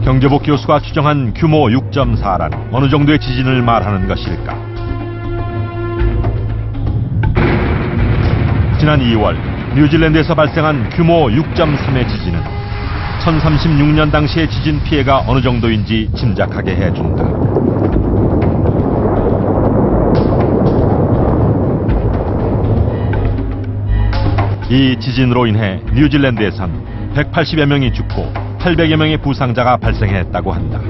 경제복 교수가 추정한 규모 6.4란 어느 정도의 지진을 말하는 것일까? 지난 2월 뉴질랜드에서 발생한 규모 6.3의 지진은 1036년 당시의 지진 피해가 어느 정도인지 짐작하게 해준다. 이 지진으로 인해 뉴질랜드에선 180여 명이 죽고 800여 명의 부상자가 발생했다고 한다.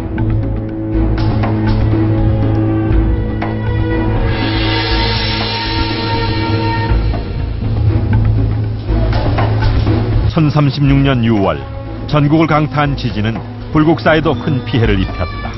(1036년 6월) 전국을 강타한 지진은 불국사에도 큰 피해를 입혔다.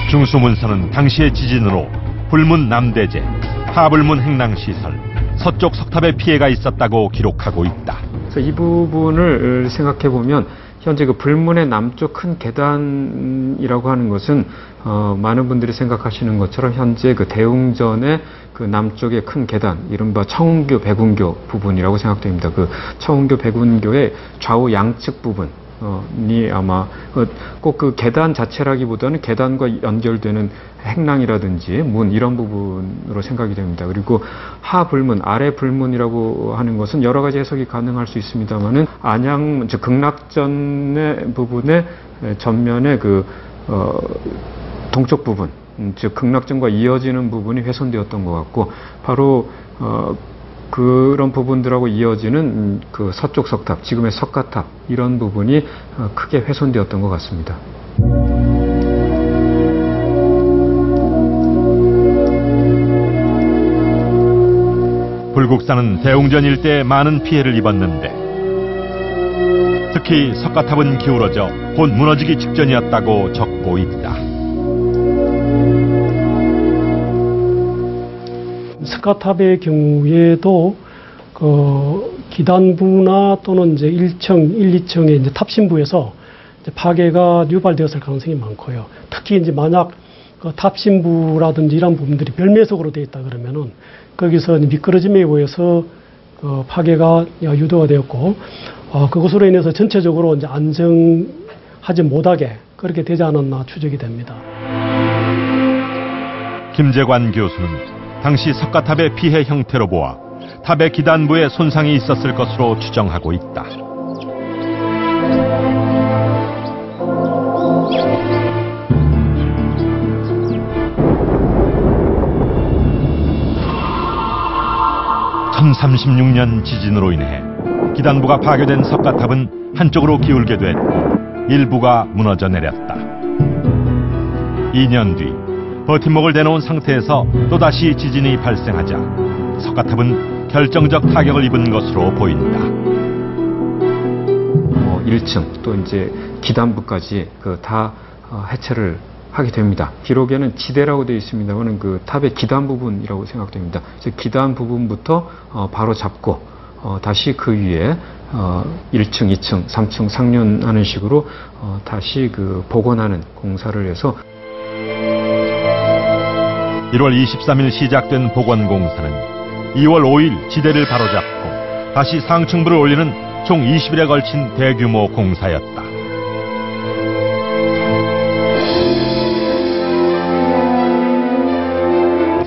중수문서는 당시의 지진으로 불문 남대제, 하불문 행랑시설, 서쪽 석탑에 피해가 있었다고 기록하고 있다. 그래서 이 부분을 생각해 보면 현재 그 불문의 남쪽 큰 계단이라고 하는 것은 많은 분들이 생각하시는 것처럼 현재 그 대웅전의 그 남쪽의 큰 계단, 이른바 청운교 백운교 부분이라고 생각됩니다. 그 청운교 백운교의 좌우 양측 부분이 아마 꼭 그 계단 자체라기보다는 계단과 연결되는 행랑이라든지 문 이런 부분으로 생각이 됩니다. 그리고 하불문, 아래 불문이라고 하는 것은 여러 가지 해석이 가능할 수 있습니다만은 안양 즉 극락전의 부분의 전면의 그 동쪽 부분, 즉 극락전과 이어지는 부분이 훼손되었던 것 같고, 바로 그런 부분들하고 이어지는 그 서쪽 석탑, 지금의 석가탑 이런 부분이 크게 훼손되었던 것 같습니다. 불국사는 대웅전 일대에 많은 피해를 입었는데 특히 석가탑은 기울어져 곧 무너지기 직전이었다고 적고 있다. 석가탑의 경우에도 기단부나 또는 이제 1층, 1, 2층의 이제 탑신부에서 이제 파괴가 유발되었을 가능성이 많고요. 특히 이제 만약 그 탑신부라든지 이런 부분들이 별매석으로 되어 있다 그러면은 거기서 미끄러짐에 의해서 파괴가 유도가 되었고, 그것으로 인해서 전체적으로 이제 안정하지 못하게 그렇게 되지 않았나 추정이 됩니다. 김재관 교수는 당시 석가탑의 피해 형태로 보아 탑의 기단부에 손상이 있었을 것으로 추정하고 있다. (1036년) 지진으로 인해 기단부가 파괴된 석가탑은 한쪽으로 기울게 됐고 일부가 무너져 내렸다. 2년 뒤 버팀목을 대놓은 상태에서 또다시 지진이 발생하자 석가탑은 결정적 타격을 입은 것으로 보인다. 1층 또 이제 기단부까지 다 해체를 하게 됩니다. 기록에는 지대라고 되어 있습니다만 그 탑의 기단 부분이라고 생각됩니다. 즉 기단 부분부터 바로 잡고 다시 그 위에 1층, 2층, 3층 상륜하는 식으로 다시 그 복원하는 공사를 해서 1월 23일 시작된 복원 공사는 2월 5일 지대를 바로잡고 다시 상층부를 올리는 총 20일에 걸친 대규모 공사였다.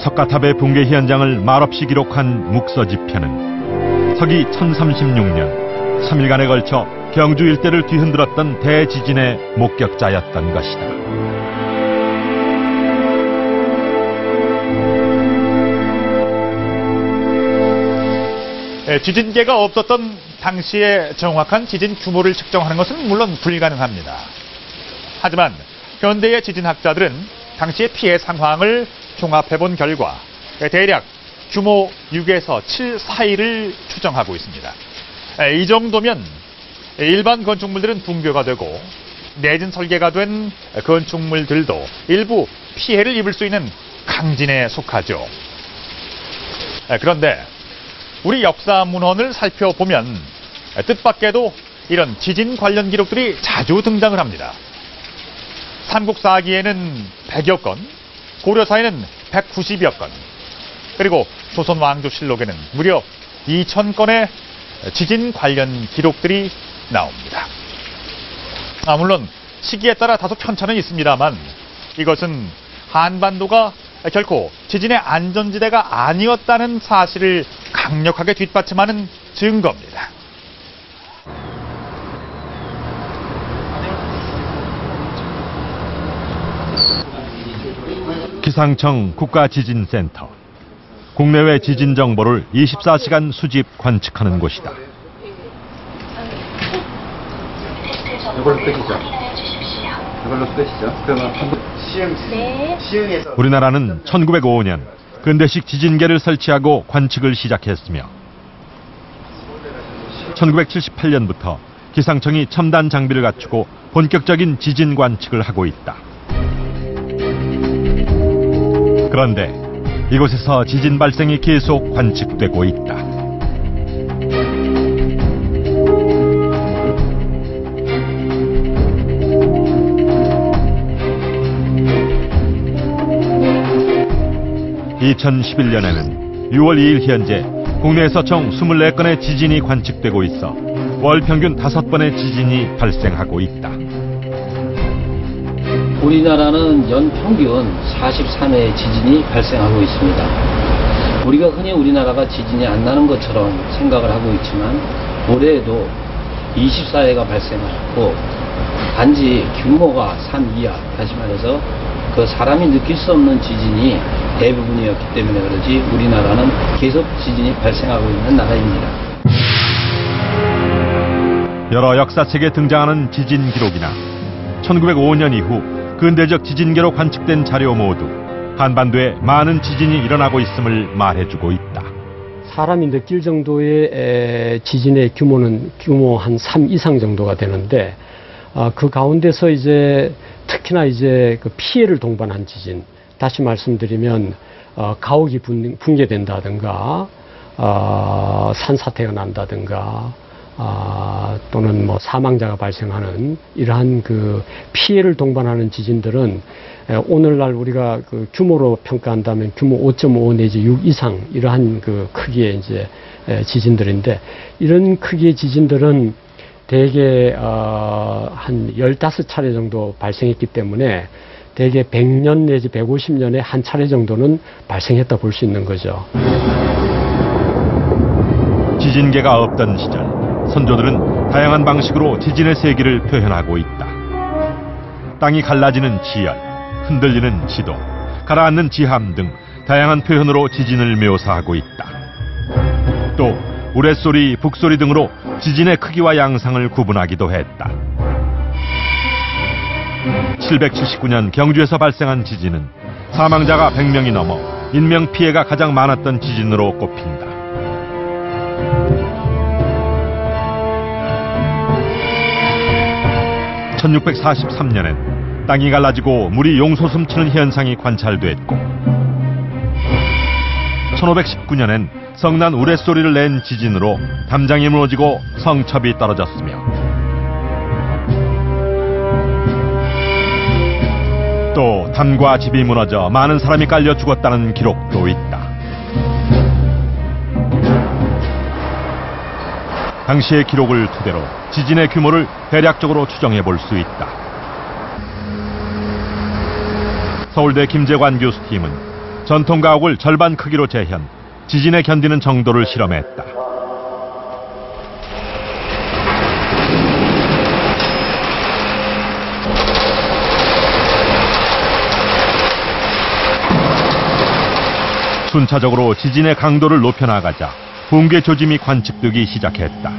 석가탑의 붕괴 현장을 말없이 기록한 묵서지편은 서기 1036년 3일간에 걸쳐 경주 일대를 뒤흔들었던 대지진의 목격자였던 것이다. 지진계가 없었던 당시의 정확한 지진 규모를 측정하는 것은 물론 불가능합니다. 하지만 현대의 지진학자들은 당시의 피해 상황을 종합해본 결과 대략 규모 6에서 7 사이를 추정하고 있습니다. 이 정도면 일반 건축물들은 붕괴가 되고 내진 설계가 된 건축물들도 일부 피해를 입을 수 있는 강진에 속하죠. 그런데 우리 역사 문헌을 살펴보면 뜻밖에도 이런 지진 관련 기록들이 자주 등장을 합니다. 삼국사기에는 100여 건, 고려사에는 190여 건, 그리고 조선왕조실록에는 무려 2000건의 지진 관련 기록들이 나옵니다. 물론 시기에 따라 다소 편차는 있습니다만 이것은 한반도가 결코 지진의 안전지대가 아니었다는 사실을 강력하게 뒷받침하는 증거입니다. 기상청 국가지진센터. 국내외 지진 정보를 24시간 수집 관측하는 곳이다. 이걸로 끝이죠. 이걸로 끝이죠. 그러면 시흥에서 우리나라는 1905년 근대식 지진계를 설치하고 관측을 시작했으며 1978년부터 기상청이 첨단 장비를 갖추고 본격적인 지진 관측을 하고 있다. 그런데 이곳에서 지진 발생이 계속 관측되고 있다. (2011년에는) 6월 2일 현재 국내에서 총 24건의 지진이 관측되고 있어 월 평균 5번의 지진이 발생하고 있다. 우리나라는 연평균 43회의 지진이 발생하고 있습니다. 우리가 흔히 우리나라가 지진이 안 나는 것처럼 생각을 하고 있지만 올해에도 24회가 발생하고 단지 규모가 3 이하, 다시 말해서 그 사람이 느낄 수 없는 지진이 대부분이었기 때문에 그러지 우리나라는 계속 지진이 발생하고 있는 나라입니다. 여러 역사책에 등장하는 지진 기록이나 1905년 이후 근대적 지진계로 관측된 자료 모두 한반도에 많은 지진이 일어나고 있음을 말해주고 있다. 사람이 느낄 정도의 지진의 규모는 규모 한 3 이상 정도가 되는데 그 가운데서 이제 특히나 이제 그 피해를 동반한 지진, 다시 말씀드리면 가옥이 붕괴된다든가 산사태가 난다든가 또는 뭐 사망자가 발생하는 이러한 그 피해를 동반하는 지진들은 오늘날 우리가 그 규모로 평가한다면 규모 5.5 내지 6 이상 이러한 그 크기의 이제 지진들인데 이런 크기의 지진들은 대개 한 15차례 정도 발생했기 때문에 대개 100년 내지 150년에 한 차례 정도는 발생했다 볼 수 있는 거죠. 지진계가 없던 시절 선조들은 다양한 방식으로 지진의 세기를 표현하고 있다. 땅이 갈라지는 지열, 흔들리는 지도, 가라앉는 지함 등 다양한 표현으로 지진을 묘사하고 있다. 또 우레소리, 북소리 등으로 지진의 크기와 양상을 구분하기도 했다. 779년 경주에서 발생한 지진은 사망자가 100명이 넘어 인명피해가 가장 많았던 지진으로 꼽힌다. (1643년엔) 땅이 갈라지고 물이 용솟음 치는 현상이 관찰됐고 1519년엔 성난 우레소리를 낸 지진으로 담장이 무너지고 성첩이 떨어졌으며 또 담과 집이 무너져 많은 사람이 깔려 죽었다는 기록도 있다. 당시의 기록을 토대로 지진의 규모를 대략적으로 추정해 볼 수 있다. 서울대 김재관 교수팀은 전통 가옥을 절반 크기로 재현, 지진에 견디는 정도를 실험했다. 순차적으로 지진의 강도를 높여나가자 붕괴 조짐이 관측되기 시작했다.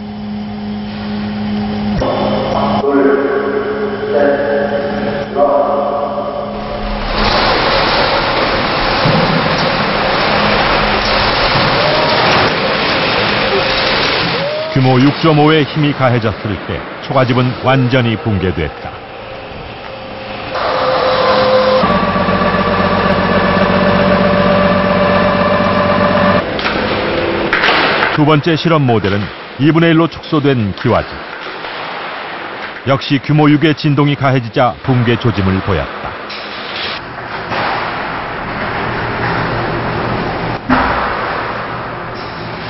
규모 6.5의 힘이 가해졌을 때 초가집은 완전히 붕괴됐다. 두 번째 실험 모델은 2분의 1로 축소된 기와집. 역시 규모 6의 진동이 가해지자 붕괴 조짐을 보였다.